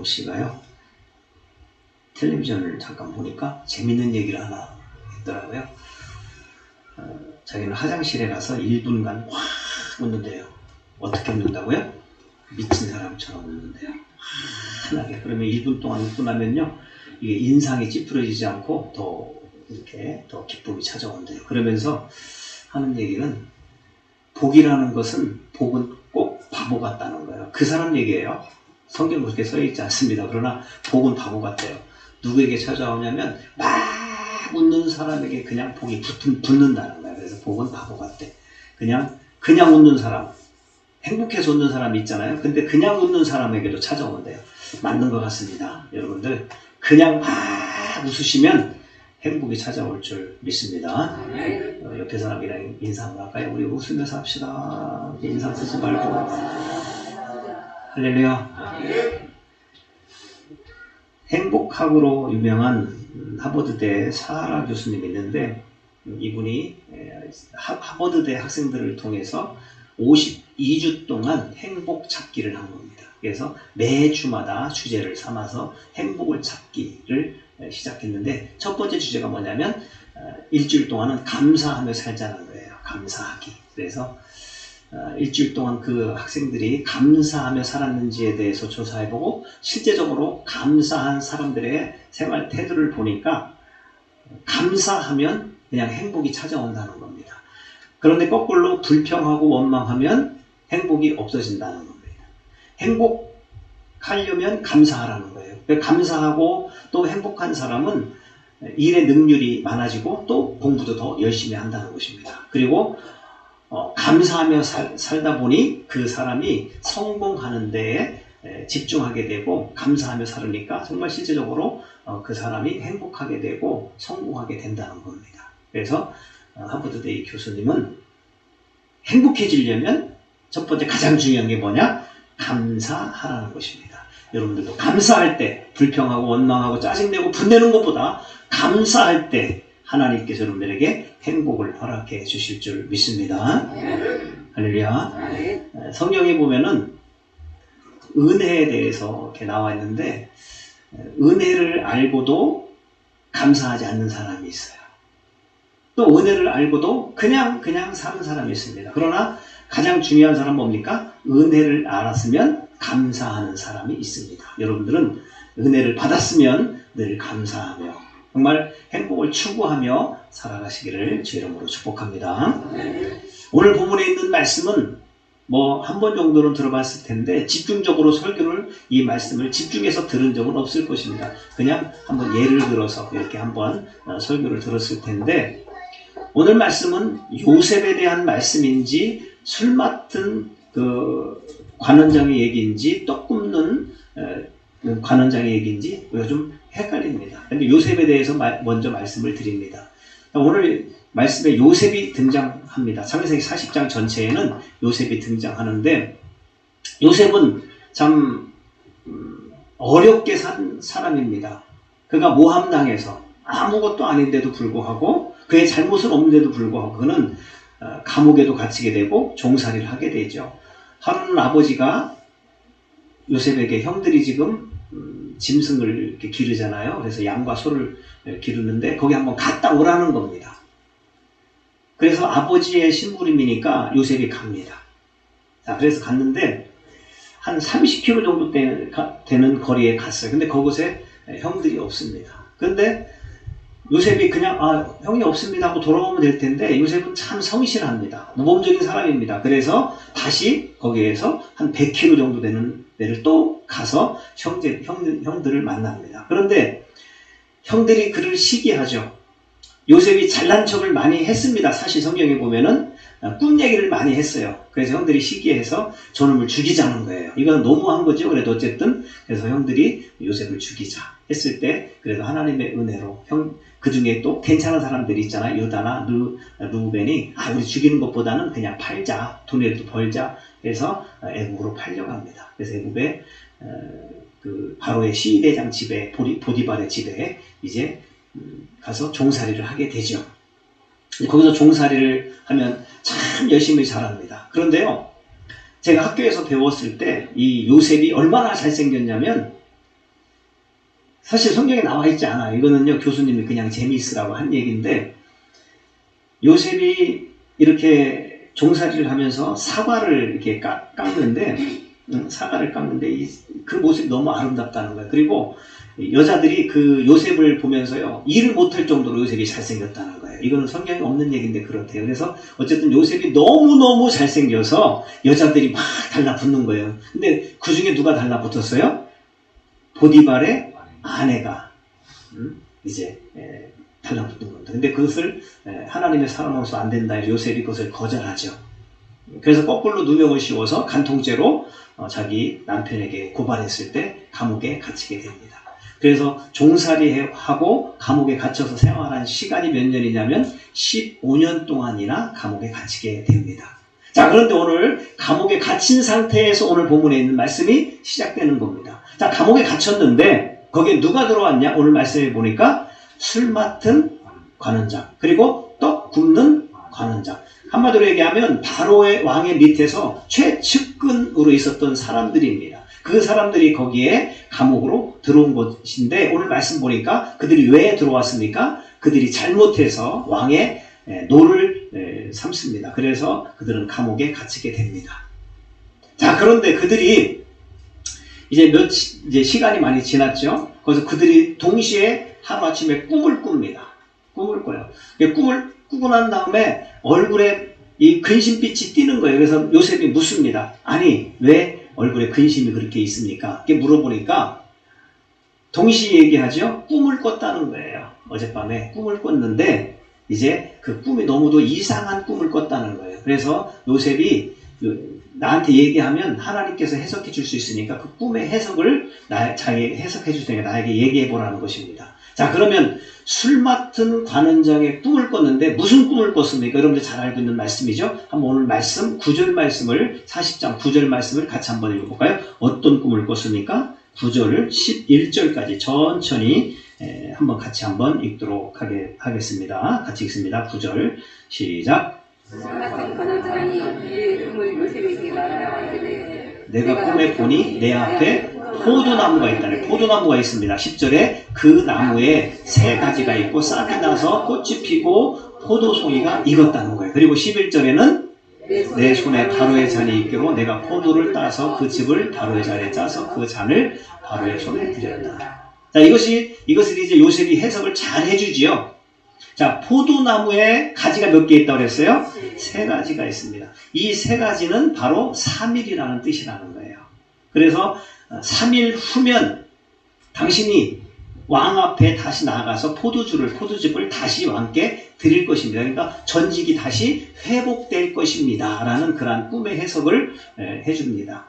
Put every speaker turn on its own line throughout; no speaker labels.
김기용 씨가요, 텔레비전을 잠깐 보니까 재밌는 얘기를 하나 했더라고요. 자기는 화장실에 가서 1분간 확 웃는데요. 어떻게 웃는다고요? 미친 사람처럼 웃는데요. 환하게. 그러면 1분 동안 웃고 나면요, 이게 인상이 찌푸려지지 않고 더 기쁨이 찾아온대요. 그러면서 하는 얘기는, 복이라는 것은, 복은 꼭 바보 같다는 거예요. 그 사람 얘기예요. 성경에 그렇게 써있지 않습니다. 그러나 복은 바보 같대요. 누구에게 찾아오냐면 막 웃는 사람에게 그냥 복이 붙는다는 거예요. 그래서 복은 바보 같대. 그냥 웃는 사람, 행복해서 웃는 사람이 있잖아요. 근데 그냥 웃는 사람에게도 찾아오는데요. 맞는 것 같습니다. 여러분들 그냥 막 웃으시면 행복이 찾아올 줄 믿습니다. 옆에 사람이랑 인사 한번 할까요? 우리 웃으면서 합시다. 인사 쓰지 말고. 할렐루야. 행복학으로 유명한 하버드대 사라 교수님이 있는데, 이분이 하버드대 학생들을 통해서 52주 동안 행복 찾기를 한 겁니다. 그래서 매주마다 주제를 삼아서 행복을 찾기를 시작했는데, 첫 번째 주제가 뭐냐면 일주일 동안은 감사하며 살자는 거예요. 감사하기. 그래서 일주일 동안 그 학생들이 감사하며 살았는지에 대해서 조사해보고, 실제적으로 감사한 사람들의 생활 태도를 보니까 감사하면 그냥 행복이 찾아온다는 겁니다. 그런데 거꾸로 불평하고 원망하면 행복이 없어진다는 겁니다. 행복하려면 감사하라는 거예요. 감사하고 또 행복한 사람은 일의 능률이 많아지고 또 공부도 더 열심히 한다는 것입니다. 그리고 감사하며 살다 보니 그 사람이 성공하는 데에 집중하게 되고, 감사하며 살으니까 정말 실제적으로 그 사람이 행복하게 되고 성공하게 된다는 겁니다. 그래서 하버드대 교수님은 행복해지려면 첫 번째 가장 중요한 게 뭐냐? 감사하라는 것입니다. 여러분들도 감사할 때, 불평하고 원망하고 짜증내고 분내는 것보다 감사할 때 하나님께서 여러분들에게 행복을 허락해 주실 줄 믿습니다. 할렐루야. 성경에 보면은 은혜에 대해서 이렇게 나와 있는데, 은혜를 알고도 감사하지 않는 사람이 있어요. 또 은혜를 알고도 그냥 사는 사람이 있습니다. 그러나 가장 중요한 사람은 뭡니까? 은혜를 알았으면 감사하는 사람이 있습니다. 여러분들은 은혜를 받았으면 늘 감사하며 정말 행복을 추구하며 살아가시기를 주 이름으로 축복합니다. 오늘 본문에 있는 말씀은 한 번 정도는 들어봤을 텐데, 집중적으로 이 말씀을 집중해서 들은 적은 없을 것입니다. 그냥 한번 예를 들어서 이렇게 한번 설교를 들었을 텐데, 오늘 말씀은 요셉에 대한 말씀인지, 술 맡은 그 관원장의 얘기인지, 떡 굽는 관원장의 얘기인지 좀 헷갈립니다. 그런데 요셉에 대해서 먼저 말씀을 드립니다. 오늘 말씀에 요셉이 등장합니다. 창세기 40장 전체에는 요셉이 등장하는데, 요셉은 참 어렵게 산 사람입니다. 그가 모함당해서 아무것도 아닌데도 불구하고, 그의 잘못은 없는데도 불구하고 그는 감옥에도 갇히게 되고 종살이를 하게 되죠. 하루는 아버지가 요셉에게, 형들이 지금 짐승을 이렇게 기르잖아요. 그래서 양과 소를 기르는데 거기 한번 갔다 오라는 겁니다. 그래서 아버지의 심부름이니까 요셉이 갑니다. 자, 그래서 갔는데 한 30km 정도 되는 거리에 갔어요. 근데 그곳에 형들이 없습니다. 근데 요셉이 그냥 형이 없습니다 하고 돌아오면 될 텐데, 요셉은 참 성실합니다. 모범적인 사람입니다. 그래서 다시 거기에서 한 100km 정도 되는 데를 또 가서 형들을 만납니다. 그런데 형들이 그를 시기하죠. 요셉이 잘난 척을 많이 했습니다. 사실 성경에 보면은 꿈 얘기를 많이 했어요. 그래서 형들이 시기해서 저놈을 죽이자는 거예요. 이건 너무한 거죠. 그래도 어쨌든 그래서 형들이 요셉을 죽이자 했을 때, 그래도 하나님의 은혜로 그 중에 또 괜찮은 사람들이 있잖아요. 유다나 루벤이 우리 죽이는 것보다는 그냥 팔자, 돈이라도 벌자 해서 애굽으로 팔려갑니다. 그래서 애굽에 그 바로의 시대장 집에, 보디발의 집에 이제 가서 종살이를 하게 되죠. 거기서 종살이를 하면 참 열심히 잘합니다. 그런데요, 제가 학교에서 배웠을 때 이 요셉이 얼마나 잘생겼냐면, 사실 성경에 나와 있지 않아. 이거는요, 교수님이 그냥 재미있으라고 한 얘기인데, 요셉이 이렇게 종살이를 하면서 사과를 이렇게 깎는데, 사과를 깎는데, 그 모습이 너무 아름답다는 거예요. 그리고 여자들이 그 요셉을 보면서요, 일을 못할 정도로 요셉이 잘생겼다는 거예요. 이거는 성경에 없는 얘기인데 그렇대요. 그래서 어쨌든 요셉이 너무너무 잘생겨서 여자들이 막 달라붙는 거예요. 근데 그 중에 누가 달라붙었어요? 보디발의 아내가 이제 달라붙는 겁니다. 근데 그것을 하나님의 사람으로서 안 된다. 요셉이 그것을 거절하죠. 그래서 거꾸로 누명을 씌워서 간통죄로 자기 남편에게 고발했을 때 감옥에 갇히게 됩니다. 그래서 종살이하고 감옥에 갇혀서 생활한 시간이 몇 년이냐면 15년 동안이나 감옥에 갇히게 됩니다. 자, 그런데 오늘 감옥에 갇힌 상태에서 오늘 본문에 있는 말씀이 시작되는 겁니다. 자, 감옥에 갇혔는데 거기에 누가 들어왔냐? 오늘 말씀해 보니까 술 맡은 관원장, 그리고 떡 굽는 관원장. 한마디로 얘기하면 바로의 왕의 밑에서 최측근으로 있었던 사람들입니다. 그 사람들이 거기에 감옥으로 들어온 것인데 오늘 말씀 보니까 그들이 왜 들어왔습니까? 그들이 잘못해서 왕의 노를 삼습니다. 그래서 그들은 감옥에 갇히게 됩니다. 자, 그런데 그들이 이제 시간이 많이 지났죠. 그래서 그들이 동시에 하루아침에 꿈을 꿉니다. 꿈을 꿔요. 꿈을 꾸고 난 다음에 얼굴에 이 근심빛이 띄는 거예요. 그래서 요셉이 묻습니다. 아니, 왜 얼굴에 근심이 그렇게 있습니까? 이렇게 물어보니까 동시에 얘기하죠. 꿈을 꿨다는 거예요. 어젯밤에 꿈을 꿨는데 이제 그 꿈이 너무도 이상한 꿈을 꿨다는 거예요. 그래서 요셉이 나한테 얘기하면 하나님께서 해석해 줄 수 있으니까 그 꿈의 해석을 자기 해석해 줄 테니까 나에게 얘기해 보라는 것입니다. 자, 그러면 술 맡은 관원장의 꿈을 꿨는데 무슨 꿈을 꿨습니까? 여러분들 잘 알고 있는 말씀이죠. 한번 오늘 말씀 9절 말씀을 40장 9절 말씀을 같이 한번 읽어볼까요? 어떤 꿈을 꿨습니까? 9절 11절까지 천천히 한번 같이 한번 읽도록 하겠습니다. 같이 읽습니다. 9절 시작.
술 맡은 관원장이 이 꿈을 요셉에게 말하되
내가 꿈에 보니 내 앞에 포도나무가 있다네. 포도나무가 있습니다. 10절에 그 나무에 세 가지가 있고 싹이 나서 꽃이 피고 포도송이가 익었다는 거예요. 그리고 11절에는 내 손에 바로의 잔이 있기로 내가 포도를 따서 그 즙을 바로의 잔에 짜서 그 잔을 바로의 손에 드렸다. 자, 이것을 이제 요셉이 해석을 잘 해주지요. 자, 포도나무에 가지가 몇 개 있다고 그랬어요? 세 가지가 있습니다. 이 세 가지는 바로 3일이라는 뜻이라는 거예요. 그래서 3일 후면 당신이 왕 앞에 다시 나아가서 포도즙을 다시 왕께 드릴 것입니다. 그러니까 전직이 다시 회복될 것입니다. 라는 그런 꿈의 해석을 해줍니다.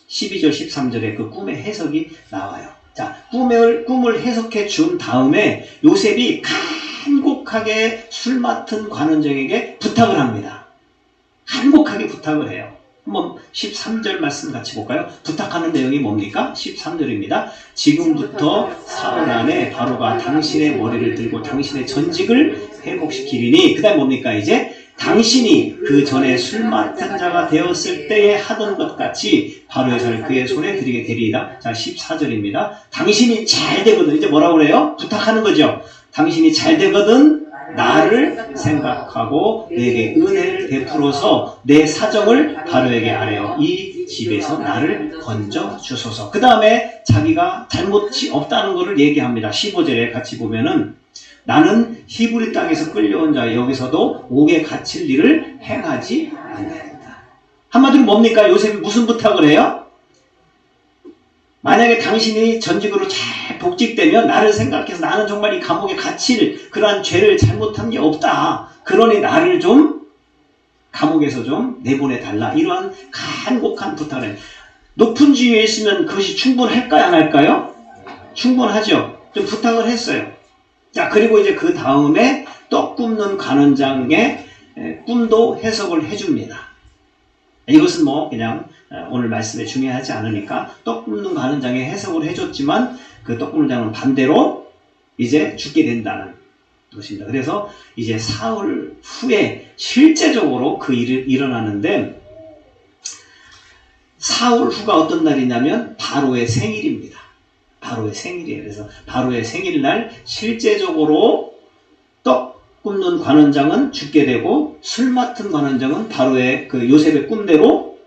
12절, 13절에 그 꿈의 해석이 나와요. 자, 꿈을 해석해 준 다음에 요셉이 간곡하게 술 맡은 관원장에게 부탁을 합니다. 간곡하게 부탁을 해요. 한번 13절 말씀 같이 볼까요? 부탁하는 내용이 뭡니까? 13절입니다. 지금부터 사흘 안에 바로가 당신의 머리를 들고 당신의 전직을 회복시키리니, 그 다음 뭡니까? 이제 당신이 그 전에 술 맡은 자가 되었을 때에 하던 것 같이 바로의 잔을 그의 손에 드리게 되리이다. 자, 14절입니다. 당신이 잘 되거든. 이제 뭐라고 그래요? 부탁하는 거죠. 당신이 잘 되거든 나를 생각하고 내게 은혜를 베풀어서 내 사정을 바로에게 아뢰어 이 집에서 나를 건져 주소서. 그 다음에 자기가 잘못이 없다는 것을 얘기합니다. 15절에 같이 보면은 나는 히브리 땅에서 끌려온 자 여기서도 옥에 갇힐 일을 행하지 않는다. 한마디로 뭡니까? 요셉이 무슨 부탁을 해요? 만약에 당신이 전직으로 잘 복직되면 나를 생각해서 나는 정말 이 감옥에 갇힐 그러한 죄를 잘못한 게 없다. 그러니 나를 좀 감옥에서 좀 내보내달라. 이러한 간곡한 부탁을 해요. 높은 지위에 있으면 그것이 충분할까요? 안 할까요? 충분하죠. 좀 부탁을 했어요. 자, 그리고 이제 그 다음에 떡 굽는 관원장의 꿈도 해석을 해줍니다. 이것은 뭐 그냥 오늘 말씀에 중요하지 않으니까 떡 굽는 관원장의 해석을 해줬지만 그 떡 굽는 장은 반대로 이제 죽게 된다는 것입니다. 그래서 이제 사흘 후에 실제적으로 그 일이 일어나는데 사흘 후가 어떤 날이냐면 바로의 생일입니다. 바로의 생일이에요. 그래서 바로의 생일날 실제적으로 떡 굽는 관원장은 죽게 되고 술 맡은 관원장은 바로의 그 요셉의 꿈대로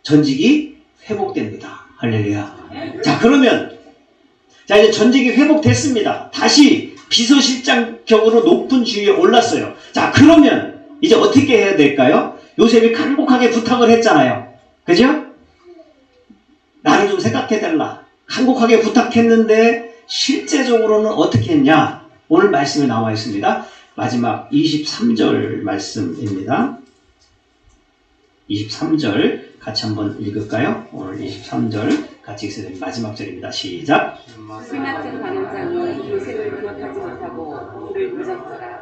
전직이 회복됩니다. 할렐루야. 자, 그러면 자, 이제 전직이 회복됐습니다. 다시 비서실장 격으로 높은 지위에 올랐어요. 자, 그러면 이제 어떻게 해야 될까요? 요셉이 간곡하게 부탁을 했잖아요. 그죠? 나를 좀 생각해달라. 간곡하게 부탁했는데 실제적으로는 어떻게 했냐? 오늘 말씀에 나와 있습니다. 마지막 23절 말씀입니다. 23절 같이 한번 읽을까요? 오늘 23절 같이 읽어야 됩니다. 마지막 절입니다. 시작.
술 맡은 관원장이 요셉을 기억하지 못하고 그를 늦었더라.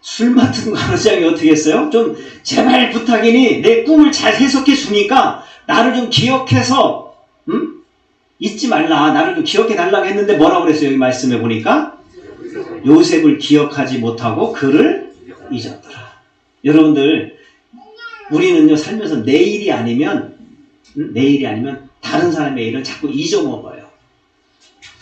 술 맡은 관원장이 어떻게 했어요? 좀 제발 부탁이니 내 꿈을 잘 해석해 주니까 나를 좀 기억해서 잊지 말라. 나를 좀 기억해 달라고 했는데 뭐라고 그랬어요? 여기 말씀해 보니까 요셉을 기억하지 못하고 그를 잊었더라. 여러분들 우리는요 살면서 내일이 아니면 다른 사람의 일을 자꾸 잊어먹어요.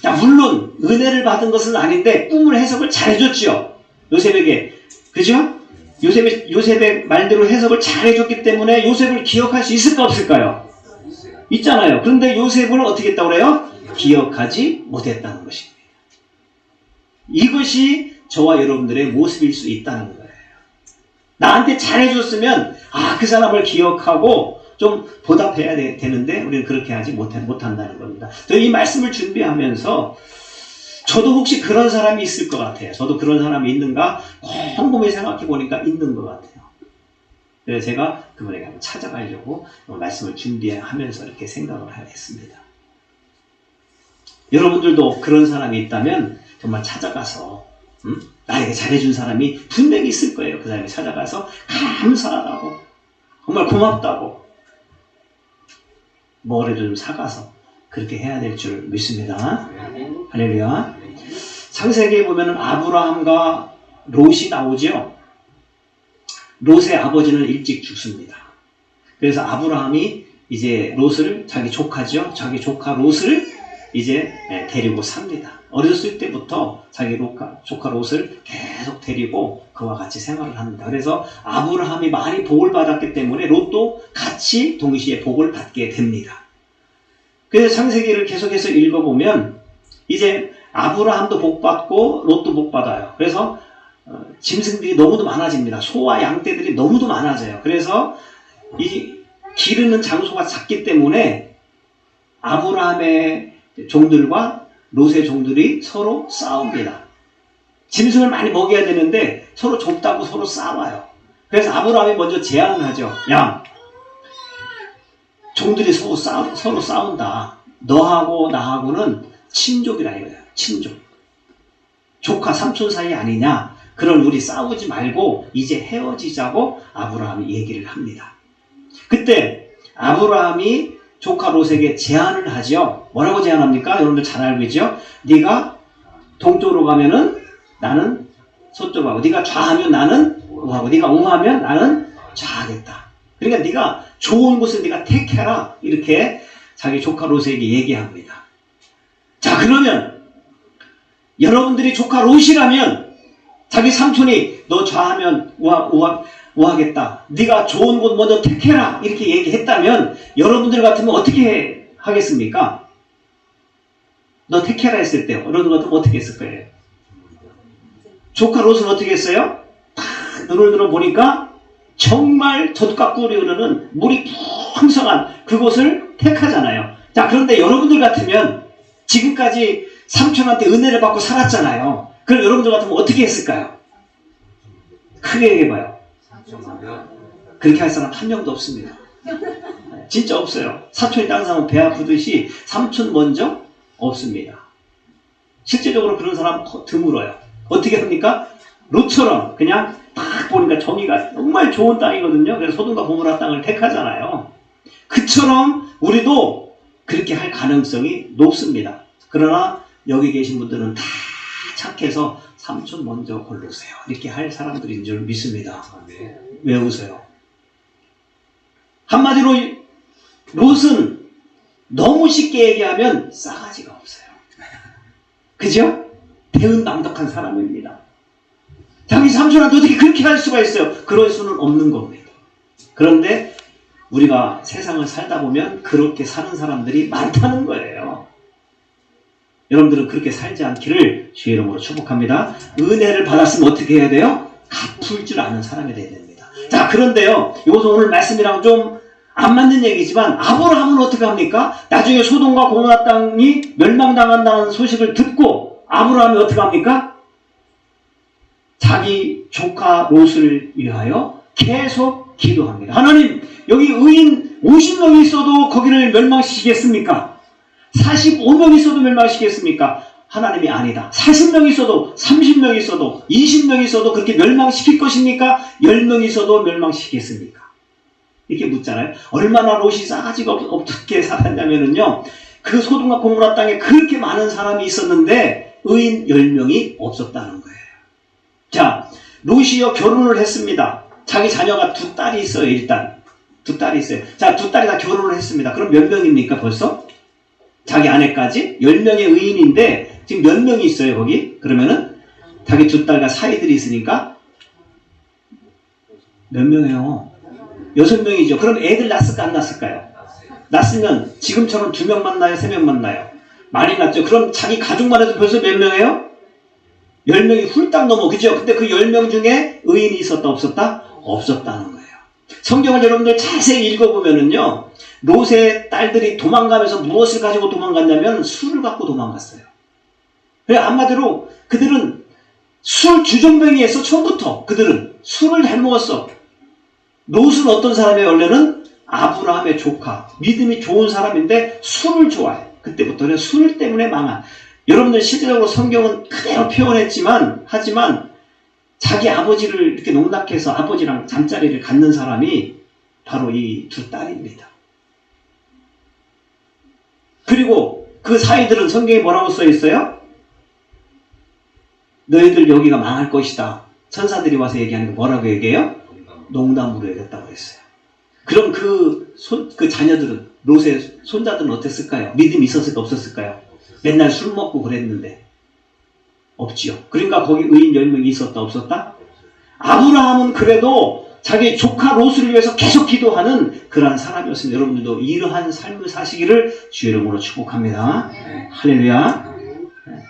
자, 물론 은혜를 받은 것은 아닌데 꿈을 해석을 잘해줬죠. 요셉에게. 그죠? 요셉의 말대로 해석을 잘해줬기 때문에 요셉을 기억할 수 있을까 없을까요? 있잖아요. 그런데 요셉을 어떻게 했다고 그래요? 기억하지 못했다는 것입니다. 이것이 저와 여러분들의 모습일 수 있다는 거예요. 나한테 잘해줬으면 그 사람을 기억하고 좀 보답해야 되는데 우리는 그렇게 하지 못한다는 겁니다. 이 말씀을 준비하면서 저도 혹시 그런 사람이 있을 것 같아요. 저도 그런 사람이 있는가 곰곰이 생각해 보니까 있는 것 같아요. 그래서 제가 그분에게 한번 찾아가려고 말씀을 준비하면서 이렇게 생각을 했습니다. 여러분들도 그런 사람이 있다면 정말 찾아가서 나에게 잘해준 사람이 분명히 있을 거예요. 그 사람이 찾아가서 감사하다고 정말 고맙다고 뭐라도 좀 사가서 그렇게 해야 될 줄 믿습니다. 할렐루야. 창세기에 보면은 아브라함과 롯이 나오죠. 롯의 아버지는 일찍 죽습니다. 그래서 아브라함이 이제 롯을 자기 조카죠. 자기 조카 롯을 이제 데리고 삽니다. 어렸을 때부터 자기 조카 롯을 계속 데리고 그와 같이 생활을 합니다. 그래서 아브라함이 많이 복을 받았기 때문에 롯도 같이 동시에 복을 받게 됩니다. 그래서 창세기를 계속해서 읽어보면 이제 아브라함도 복 받고 롯도 복 받아요. 그래서 짐승들이 너무도 많아집니다. 소와 양떼들이 너무도 많아져요. 그래서 이 기르는 장소가 작기 때문에 아브라함의 종들과 롯의 종들이 서로 싸웁니다. 짐승을 많이 먹여야 되는데 서로 좁다고 서로 싸워요. 그래서 아브라함이 먼저 제안을 하죠. 야, 종들이 서로 싸운다. 너하고 나하고는 친족이라 이거예요. 친족. 조카 삼촌 사이 아니냐. 그럼 우리 싸우지 말고 이제 헤어지자고 아브라함이 얘기를 합니다. 그때 아브라함이 조카 롯에게 제안을 하죠. 뭐라고 제안합니까? 여러분들 잘 알고 있죠? 네가 동쪽으로 가면은 나는 서쪽으로 가고, 네가 좌하면 나는 우하고, 네가 우하면 나는 좌하겠다. 그러니까 네가 좋은 곳을 네가 택해라. 이렇게 자기 조카 롯에게 얘기합니다. 자, 그러면 여러분들이 조카 롯이라면 자기 삼촌이 너 좌하면 우하겠다. 네가 좋은 곳 먼저 택해라. 이렇게 얘기했다면 여러분들 같으면 어떻게 하겠습니까? 너 택해라 했을 때 여러분들 같으면 어떻게 했을 거예요? 조카 롯은 어떻게 했어요? 딱 눈을 들어보니까 정말 젖과 꿀이 흐르는 물이 풍성한 그곳을 택하잖아요. 자, 그런데 여러분들 같으면 지금까지 삼촌한테 은혜를 받고 살았잖아요. 그럼 여러분들 같으면 어떻게 했을까요? 크게 얘기해봐요. 그렇게 할 사람 한 명도 없습니다. 진짜 없어요. 삼촌이 다른 사람은 배 아프듯이 삼촌 먼저 없습니다. 실제적으로 그런 사람 드물어요. 어떻게 합니까? 롯처럼 그냥 딱 보니까 저기가 정말 좋은 땅이거든요. 그래서 소돔과 고모라 땅을 택하잖아요. 그처럼 우리도 그렇게 할 가능성이 높습니다. 그러나 여기 계신 분들은 다 착해서 삼촌 먼저 고르세요. 이렇게 할 사람들인 줄 믿습니다. 왜 웃어요? 한마디로 롯은 너무 쉽게 얘기하면 싸가지가 없어요. 그죠? 배은망덕한 사람입니다. 자기 삼촌한테 어떻게 그렇게 할 수가 있어요? 그럴 수는 없는 겁니다. 그런데 우리가 세상을 살다 보면 그렇게 사는 사람들이 많다는 거예요. 여러분들은 그렇게 살지 않기를 주의 이름으로 축복합니다. 은혜를 받았으면 어떻게 해야 돼요? 갚을 줄 아는 사람이 되어야 됩니다. 자, 그런데요, 이것은 오늘 말씀이랑 좀 안 맞는 얘기지만 아브라함은 어떻게 합니까? 나중에 소돔과 고모라 땅이 멸망당한다는 소식을 듣고 아브라함이 어떻게 합니까? 자기 조카 롯을 위하여 계속 기도합니다. 하나님, 여기 의인 50명이 있어도 거기를 멸망시키겠습니까? 45명이 있어도 멸망시키겠습니까? 하나님이 아니다. 40명이 있어도, 30명이 있어도, 20명이 있어도 그렇게 멸망시킬 것입니까? 10명이 있어도 멸망시키겠습니까? 이렇게 묻잖아요. 얼마나 롯이 싸가지가 없게 살았냐면요, 그 소돔과 고모라 땅에 그렇게 많은 사람이 있었는데 의인 10명이 없었다는 거예요. 자, 롯이요 결혼을 했습니다. 자기 자녀가 2딸이 있어요. 일단 2딸이 있어요. 자, 2딸이 다 결혼을 했습니다. 그럼 몇 명입니까 벌써? 자기 아내까지 10명의 의인인데 지금 몇 명이 있어요 거기? 그러면은 자기 2딸과 사이들이 있으니까 몇 명이에요? 6명이죠. 그럼 애들 낳았을까 안 낳았을까요? 낳았으면 지금처럼 2명 만나요? 3명 만나요? 많이 낳죠. 그럼 자기 가족만 해도 벌써 몇 명이에요? 10명이 훌딱 넘어. 그죠? 근데 그 10명 중에 의인이 있었다 없었다? 없었다는 거예요. 성경을 여러분들 자세히 읽어보면은요, 롯의 딸들이 도망가면서 무엇을 가지고 도망갔냐면 술을 갖고 도망갔어요. 그래, 한마디로 그들은 술 주정뱅이에서 처음부터 그들은 술을 잘 먹었어. 롯은 어떤 사람이에요? 원래는 아브라함의 조카, 믿음이 좋은 사람인데 술을 좋아해. 그때부터는 술 때문에 망한. 여러분들 실제적으로 성경은 그대로 표현했지만, 하지만 자기 아버지를 이렇게 농락해서 아버지랑 잠자리를 갖는 사람이 바로 이 2딸입니다. 그리고 그 사이들은 성경에 뭐라고 써 있어요? 너희들 여기가 망할 것이다. 천사들이 와서 얘기하는 거 뭐라고 얘기해요? 농담으로 얘기했다고 했어요. 그럼 그 자녀들은, 롯의 손자들은 어땠을까요? 믿음이 있었을까 없었을까요? 맨날 술 먹고 그랬는데 없지요. 그러니까 거기 의인 10명이 있었다 없었다? 아브라함은 그래도 자기 조카 롯을 위해서 계속 기도하는 그러한 사람이었습니다. 여러분들도 이러한 삶을 사시기를 주의 이름으로 축복합니다. 할렐루야.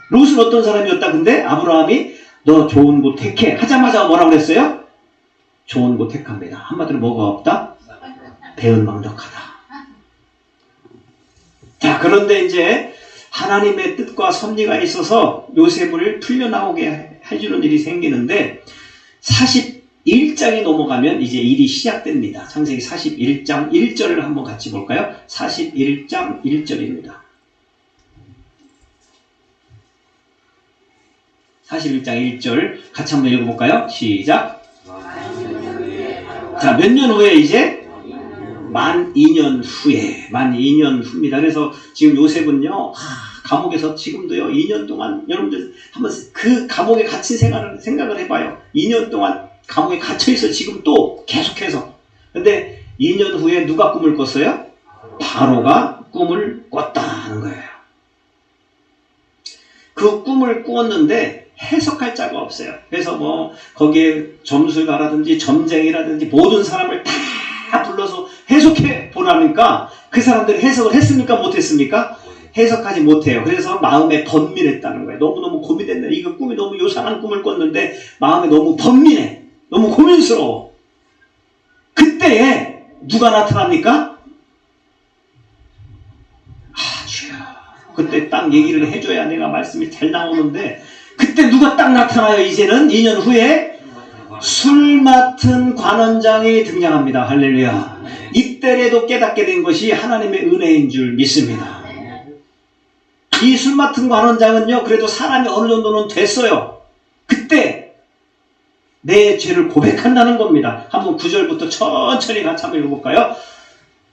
롯은 어떤 사람이었다? 근데 아브라함이 너 좋은 곳 택해 하자마자 뭐라고 그랬어요? 좋은 곳 택합니다. 한마디로 뭐가 없다? 배은망덕하다. 자, 그런데 이제 하나님의 뜻과 섭리가 있어서 요셉을 풀려나오게 해주는 일이 생기는데 41장이 넘어가면 이제 일이 시작됩니다. 창세기 41장 1절을 한번 같이 볼까요? 41장 1절입니다. 41장 1절 같이 한번 읽어볼까요? 시작. 자, 몇 년 후에 이제 만 2년 후입니다. 그래서 지금 요셉은요, 감옥에서 지금도요, 2년 동안, 여러분들 한번 그 감옥에 갇힌 생각을 해봐요. 2년 동안 감옥에 갇혀있어, 지금 또 계속해서. 근데 2년 후에 누가 꿈을 꿨어요? 바로가 꿈을 꿨다는 거예요. 그 꿈을 꾸었는데 해석할 자가 없어요. 그래서 뭐 거기에 점술가라든지 점쟁이라든지 모든 사람을 다 불러서 해석해 보라니까 그 사람들이 해석을 했습니까? 못했습니까? 해석하지 못해요. 그래서 마음에 번민했다는 거예요. 너무너무 고민했네. 이거 꿈이 너무 요상한 꿈을 꿨는데 마음에 너무 번민해. 너무 고민스러워. 그때에 누가 나타납니까? 주여. 그때 딱 얘기를 해줘야 내가 말씀이 잘 나오는데 그때 누가 딱 나타나요? 이제는 2년 후에 술 맡은 관원장이 등장합니다. 할렐루야. 이때라도 깨닫게 된 것이 하나님의 은혜인 줄 믿습니다. 이 술 맡은 관원장은요, 그래도 사람이 어느 정도는 됐어요. 그때 내 죄를 고백한다는 겁니다. 한번 9절부터 천천히 같이 한번 읽어볼까요?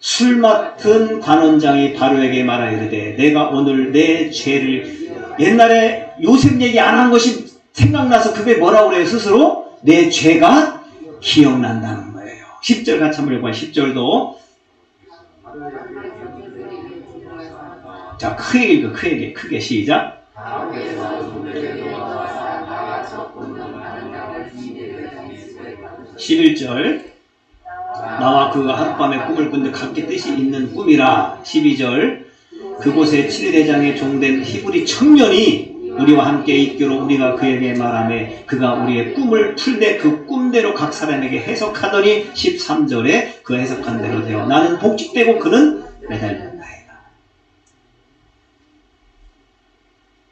술 맡은 관원장이 바로에게 말하이르되 내가 오늘 내 죄를, 옛날에 요셉 얘기 안 한 것이 생각나서 그게 뭐라고 그래요? 스스로 내 죄가 기억난다는 거예요. 10절 같이 한번 읽어봐요. 10절도 자, 크게 읽어, 크게 시작. 11절 나와 그가 하룻밤에 꿈을 꾼데 각기 뜻이 있는 꿈이라. 12절 그곳에 7대장에 종된 히브리 청년이 우리와 함께 있기로 우리가 그에게 말하매 그가 우리의 꿈을 풀되 그 꿈대로 각 사람에게 해석하더니 13절에 그 해석한 대로 되어 나는 복직되고 그는 매달렸나이다.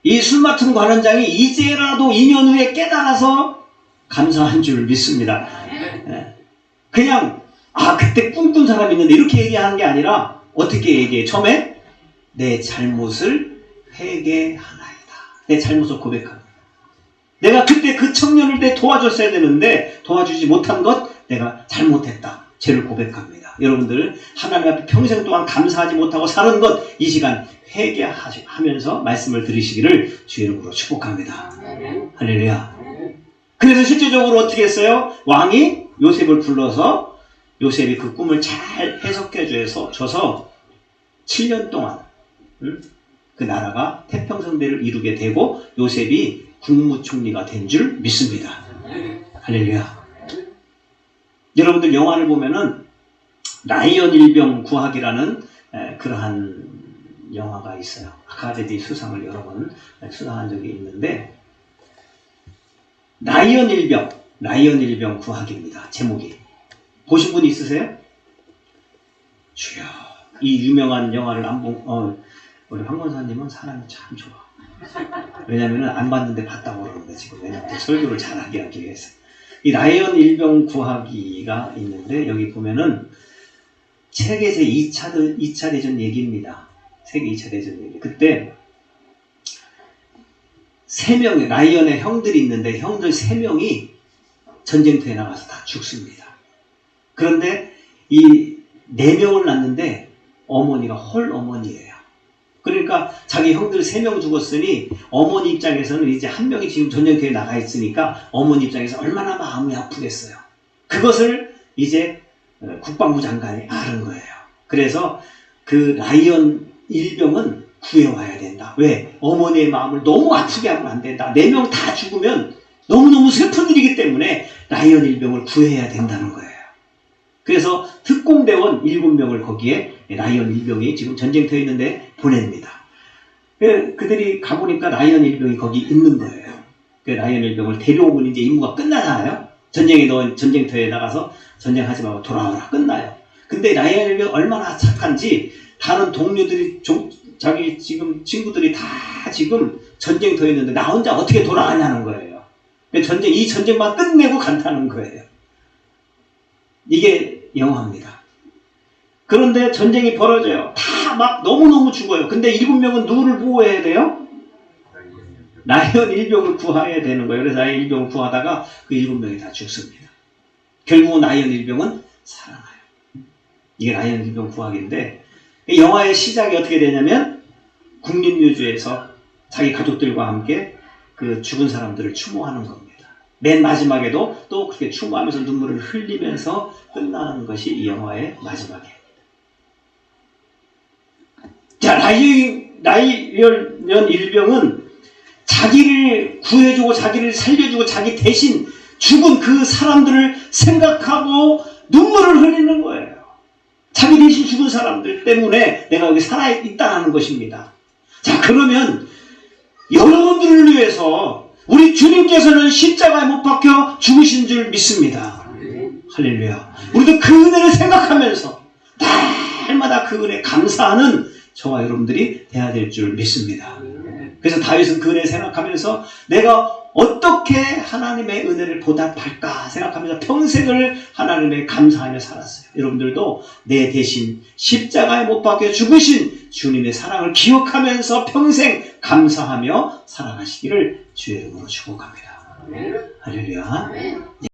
이 술 맡은 관원장이 이제라도 2년 후에 깨달아서 감사한 줄 믿습니다. 그냥 그때 꿈꾼 사람이 있는데 이렇게 얘기하는 게 아니라 어떻게 얘기해? 처음에 내 잘못을 회개하나이다. 내 잘못을 고백합니다. 내가 그때 그 청년을 때 도와줬어야 되는데 도와주지 못한 것 내가 잘못했다. 죄를 고백합니다. 여러분들 하나님 앞에 평생 동안 감사하지 못하고 사는 것 이 시간 회개하면서 말씀을 들으시기를 주의 이름으로 축복합니다. 할렐루야. 그래서 실제적으로 어떻게 했어요? 왕이 요셉을 불러서 요셉이 그 꿈을 잘 해석해 줘서 7년 동안 그 나라가 태평성대를 이루게 되고 요셉이 국무총리가 된 줄 믿습니다. 할렐루야. 여러분들 영화를 보면은 라이언 일병 구하기라는 그러한 영화가 있어요. 아카데미 수상을 여러 번 수상한 적이 있는데 라이언 일병 구하기입니다. 제목이. 보신 분 있으세요? 주여. 이 유명한 영화를 안 본, 우리 황 권사님은 사람이 참 좋아. 왜냐면은 안 봤는데 봤다고 그러는데 지금 왜냐면 설교를 잘하게 하기 위해서. 이 라이언 일병 구하기가 있는데 여기 보면은 세계 제2차 대전 얘기입니다. 세계 2차 대전 얘기. 그때 3명의 라이언의 형들이 있는데 형들 3명이 전쟁터에 나가서 다 죽습니다. 그런데 이 4명을 낳는데 어머니가 홀 어머니예요. 그러니까 자기 형들 3명 죽었으니 어머니 입장에서는 이제 한 명이 지금 전쟁터에 나가 있으니까 어머니 입장에서 얼마나 마음이 아프겠어요. 그것을 이제 국방부 장관이 아는 거예요. 그래서 그 라이언 일병은 구해와야 된다. 왜? 어머니의 마음을 너무 아프게 하면 안 된다. 4명 다 죽으면 너무너무 슬픈 일이기 때문에 라이언 일병을 구해야 된다는 거예요. 그래서 특공대원 7명을 거기에 라이언 일병이 지금 전쟁터에 있는데 보냅니다. 그들이 가보니까 라이언 일병이 거기 있는 거예요. 그 라이언 일병을 데려오면 이제 임무가 끝나잖아요. 전쟁터에 나가서 전쟁하지 말고 돌아오라. 끝나요. 근데 라이언 일병이 얼마나 착한지 다른 동료들이 자기 지금 친구들이 다 지금 전쟁터에 있는데 나 혼자 어떻게 돌아가냐는 거예요. 이 전쟁만 끝내고 간다는 거예요. 이게 영화입니다. 그런데 전쟁이 벌어져요. 다 막 너무너무 죽어요. 근데 7명은 누구를 보호해야 돼요? 라이언 일병을 구해야 되는 거예요. 그래서 라이언 일병을 구하다가 그 7명이 다 죽습니다. 결국은 라이언 일병은 살아나요. 이게 라이언 일병 구하기인데 영화의 시작이 어떻게 되냐면 국립묘지에서 자기 가족들과 함께 그 죽은 사람들을 추모하는 겁니다. 맨 마지막에도 또 그렇게 추모하면서 눈물을 흘리면서 끝나는 것이 이 영화의 마지막이에요. 자, 라이언 일병은 자기를 구해주고 자기를 살려주고 자기 대신 죽은 그 사람들을 생각하고 눈물을 흘리는 거예요. 자기 대신 죽은 사람들 때문에 내가 여기 살아있다는 것입니다. 자, 그러면 여러분들을 위해서 우리 주님께서는 십자가에 못 박혀 죽으신 줄 믿습니다. 할렐루야. 우리도 그 은혜를 생각하면서 날마다 그 은혜 감사하는 저와 여러분들이 돼야 될 줄 믿습니다. 그래서 다윗은 그 은혜를 생각하면서 내가 어떻게 하나님의 은혜를 보답할까 생각하면서 평생을 하나님의 감사하며 살았어요. 여러분들도 내 대신 십자가에 못 박혀 죽으신 주님의 사랑을 기억하면서 평생 감사하며 살아가시기를 주의 이름으로 축복합니다. 할렐루야.